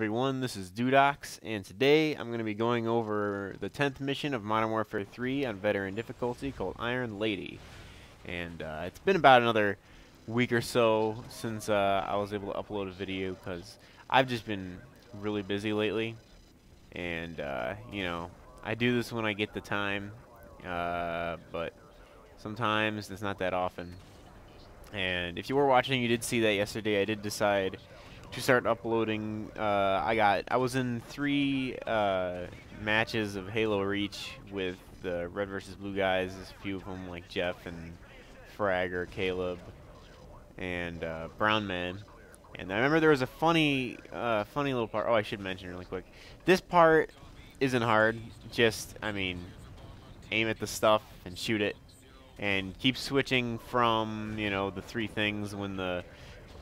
everyone, this is xDaudexGaming, and today I'm going to be going over the 10th mission of Modern Warfare 3 on veteran difficulty called Iron Lady. And it's been about another week or so since I was able to upload a video because I've just been really busy lately. And, you know, I do this when I get the time, but sometimes it's not that often. And if you were watching, you did see that yesterday I did decide to start uploading. I was in 3 matches of Halo Reach with the Red versus Blue guys. There's a few of them like Jeff and Fragger, Caleb, and Brown Man. And I remember there was a funny little part. Oh, I should mention really quick. This part isn't hard. Just, I mean, aim at the stuff and shoot it. And keep switching from, you know, the 3 things when the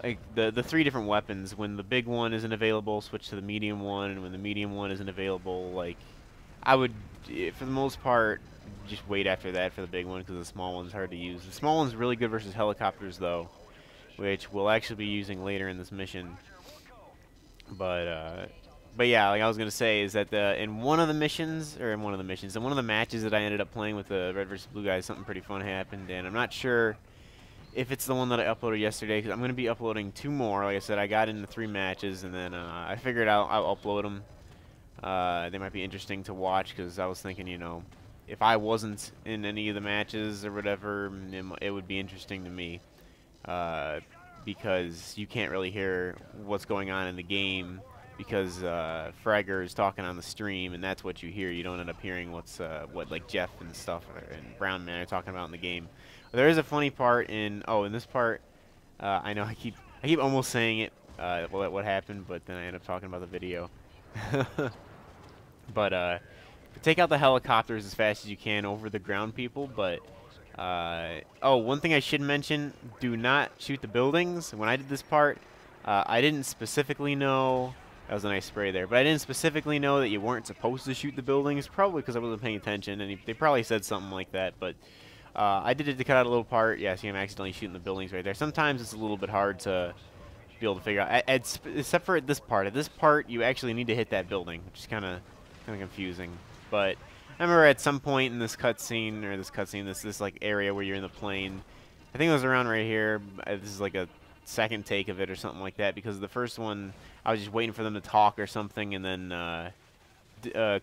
3 different weapons. When the big one isn't available, switch to the medium one, and when the medium one isn't available, like, I would, for the most part, just wait after that for the big one because the small one's hard to use. The small one's really good versus helicopters, though, which we'll actually be using later in this mission. But yeah, like I was gonna say, is that in one of the matches that I ended up playing with the Red vs. Blue guys, something pretty fun happened, and I'm not sure if it's the one that I uploaded yesterday, because I'm gonna be uploading 2 more. Like I said, I got into 3 matches, and then I figured I'll upload them. They might be interesting to watch, because I was thinking, you know, if I wasn't in any of the matches or whatever, it would be interesting to me, because you can't really hear what's going on in the game. Because Fragger is talking on the stream, and that's what you hear. You don't end up hearing what like Jeff and stuff and Brown Man are talking about in the game. There is a funny part in this part. I know I keep almost saying it. What happened, but then I end up talking about the video. But take out the helicopters as fast as you can over the ground people. But one thing I should mention: do not shoot the buildings. When I did this part, I didn't specifically know. That was a nice spray there. But I didn't specifically know that you weren't supposed to shoot the buildings, probably because I wasn't paying attention, and they probably said something like that. But I did it to cut out a little part. Yeah, see, I'm accidentally shooting the buildings right there. Sometimes it's a little bit hard to be able to figure out, except for at this part. At this part, you actually need to hit that building, which is kind of confusing. But I remember at some point in this this like area where you're in the plane, I think it was around right here. This is like a second take of it or something like that, because the first one I was just waiting for them to talk or something, and then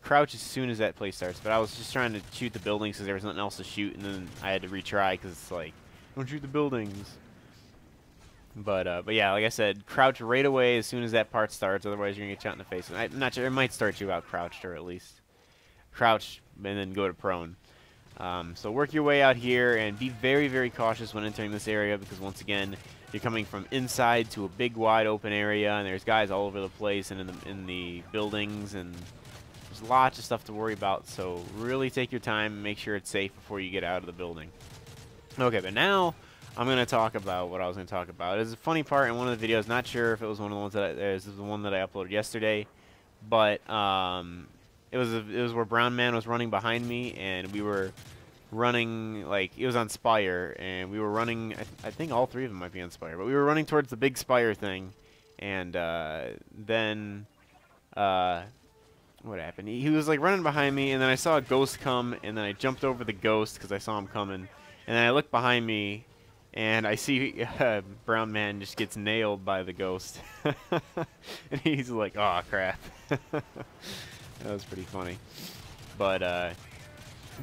crouch as soon as that play starts. But I was just trying to shoot the buildings because there was nothing else to shoot, and then I had to retry because it's like, don't shoot the buildings. But yeah, like I said, crouch right away as soon as that part starts, otherwise you're gonna get shot in the face. And I'm not sure, it might start you out crouched, or at least crouch and then go to prone. So work your way out here and be very, very cautious when entering this area, because once again, you're coming from inside to a big, wide open area, and there's guys all over the place and in the buildings, and there's lots of stuff to worry about. So really take your time and make sure it's safe before you get out of the building. Okay, but now I'm going to talk about what I was going to talk about. There's a funny part in one of the videos. Not sure if it was one of the ones that this is the one that I uploaded yesterday, but it was where Brown Man was running behind me, and we were running, like, it was on Spire, and we were running, I think all 3 of them might be on Spire, but we were running towards the big Spire thing, and then what happened? He was like running behind me, and then I saw a ghost come, and then I jumped over the ghost because I saw him coming, and then I looked behind me, and I see Brown Man just gets nailed by the ghost, and he's like, oh crap. That was pretty funny. But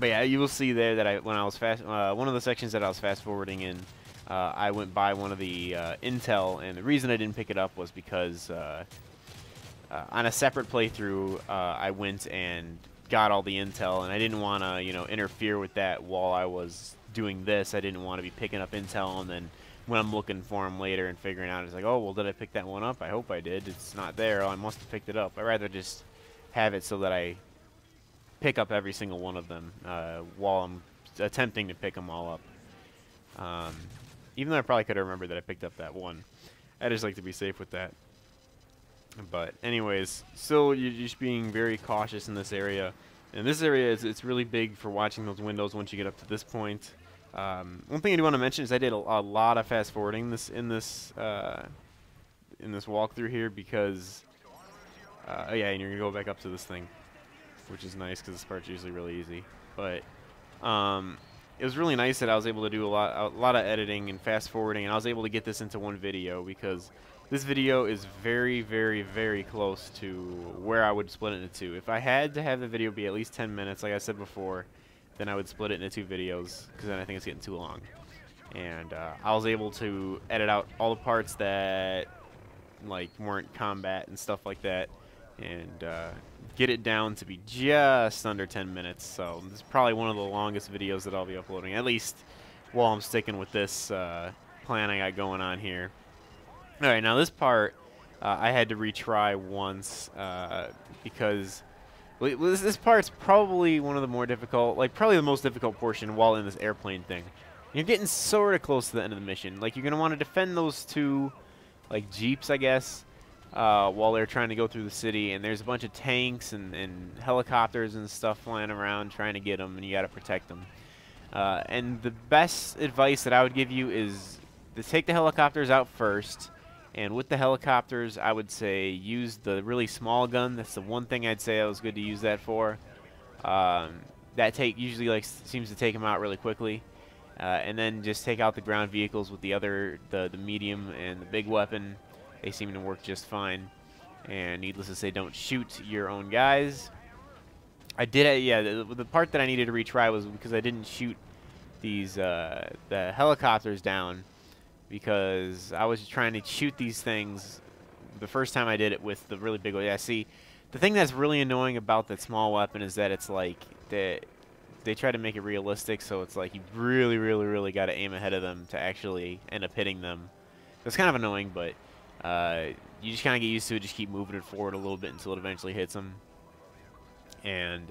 yeah, you will see there that when I was one of the sections that I was fast forwarding in, I went by one of the intel, and the reason I didn't pick it up was because on a separate playthrough, I went and got all the intel, and I didn't want to, you know, interfere with that while I was doing this. I didn't want to be picking up intel, and then when I'm looking for them later and figuring out, it's like, oh, well, did I pick that one up? I hope I did. It's not there. Oh, I must have picked it up. I'd rather just have it so that I pick up every single one of them while I'm attempting to pick them all up. Even though I probably could have remembered that I picked up that one. I just like to be safe with that. But anyways, still, you're just being very cautious in this area. And this area, it's really big for watching those windows once you get up to this point. One thing I do want to mention is I did a lot of fast forwarding in this walkthrough here, because Oh yeah, and you're gonna go back up to this thing, which is nice because this part's usually really easy. But it was really nice that I was able to do a lot of editing and fast forwarding, and I was able to get this into one video because this video is very, very, very close to where I would split it into two. If I had to have the video be at least 10 minutes, like I said before, then I would split it into two videos because then I think it's getting too long. And I was able to edit out all the parts that like weren't combat and stuff like that, and get it down to be just under 10 minutes. So this is probably one of the longest videos that I'll be uploading, at least while I'm sticking with this plan I got going on here. All right, now this part I had to retry once because this part's probably one of the more difficult, like probably the most difficult portion while in this airplane thing. You're getting sort of close to the end of the mission. Like, you're going to want to defend those two, like, jeeps, I guess, while they're trying to go through the city. And there's a bunch of tanks and helicopters and stuff flying around trying to get them, and you got to protect them. And the best advice that I would give you is to take the helicopters out first. And with the helicopters, I would say use the really small gun. That's the one thing I'd say I was good to use that for. That usually like seems to take them out really quickly. And then just take out the ground vehicles with the medium and the big weapon. They seem to work just fine. And needless to say, don't shoot your own guys. I did, yeah, the part that I needed to retry was because I didn't shoot these the helicopters down, because I was trying to shoot these things the first time I did it with the really big one. Yeah, see, the thing that's really annoying about that small weapon is that it's like they try to make it realistic, so it's like you really, really, really got to aim ahead of them to actually end up hitting them. It's kind of annoying, but you just kind of get used to it. Just keep moving it forward a little bit until it eventually hits them. And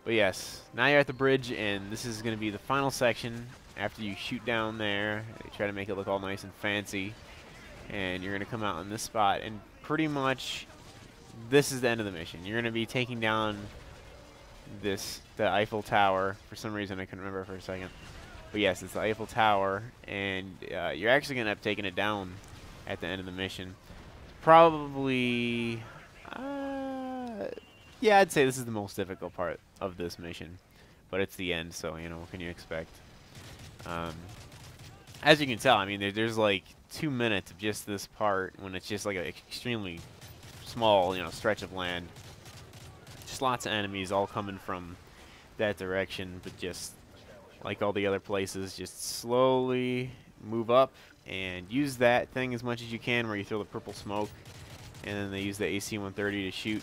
but yes, now you're at the bridge, and this is going to be the final section. After you shoot down there, you try to make it look all nice and fancy, and you're going to come out on this spot, and pretty much this is the end of the mission. You're going to be taking down the Eiffel Tower. For some reason I couldn't remember for a second, but yes, it's the Eiffel Tower, and you're actually going to end up taking it down at the end of the mission. Probably yeah, I'd say this is the most difficult part of this mission, but it's the end, so you know, what can you expect? As you can tell, I mean, there's like 2 minutes of just this part when it's just like an extremely small, you know, stretch of land. Just lots of enemies all coming from that direction, but just like all the other places, just slowly move up and use that thing as much as you can where you throw the purple smoke, and then they use the AC-130 to shoot.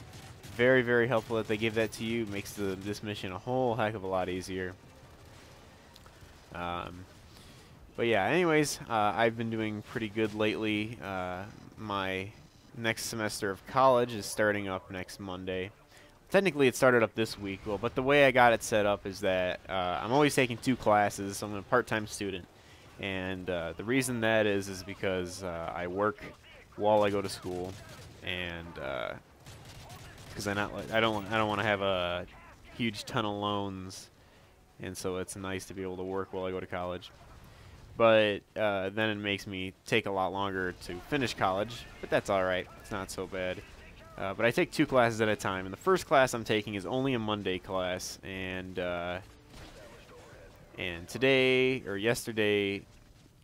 Very, very helpful that they give that to you. Makes this mission a whole heck of a lot easier. But yeah, anyways, I've been doing pretty good lately. My next semester of college is starting up next Monday. Technically, it started up this week, but the way I got it set up is that I'm always taking 2 classes, so I'm a part-time student. And the reason that is because I work while I go to school, and because I don't want to have a huge ton of loans. And so it's nice to be able to work while I go to college. But then it makes me take a lot longer to finish college. But that's all right. It's not so bad. But I take 2 classes at a time. And the first class I'm taking is only a Monday class. And today, or yesterday,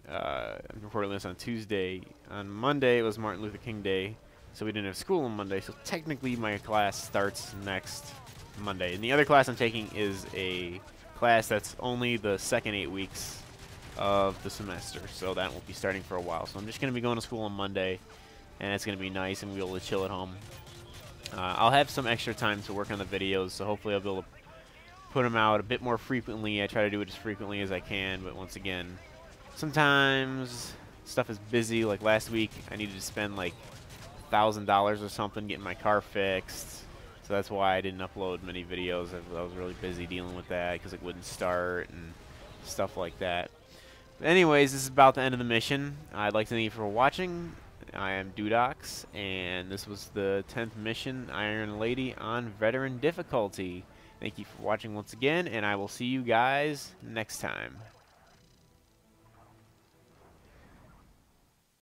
I'm recording this on Tuesday. On Monday, it was Martin Luther King Day. So we didn't have school on Monday. So technically, my class starts next Monday. And the other class I'm taking is a class that's only the second 8 weeks of the semester, so that won't be starting for a while. So I'm just going to be going to school on Monday, and it's going to be nice and we'll be able to chill at home. I'll have some extra time to work on the videos, so hopefully I'll be able to put them out a bit more frequently. I try to do it as frequently as I can, but once again, sometimes stuff is busy. Like last week, I needed to spend like $1,000 or something getting my car fixed. So that's why I didn't upload many videos. I was really busy dealing with that because it wouldn't start and stuff like that. But anyways, this is about the end of the mission. I'd like to thank you for watching. I am xDaudexGaming, and this was the 10th mission, Iron Lady, on Veteran difficulty. Thank you for watching once again, and I will see you guys next time.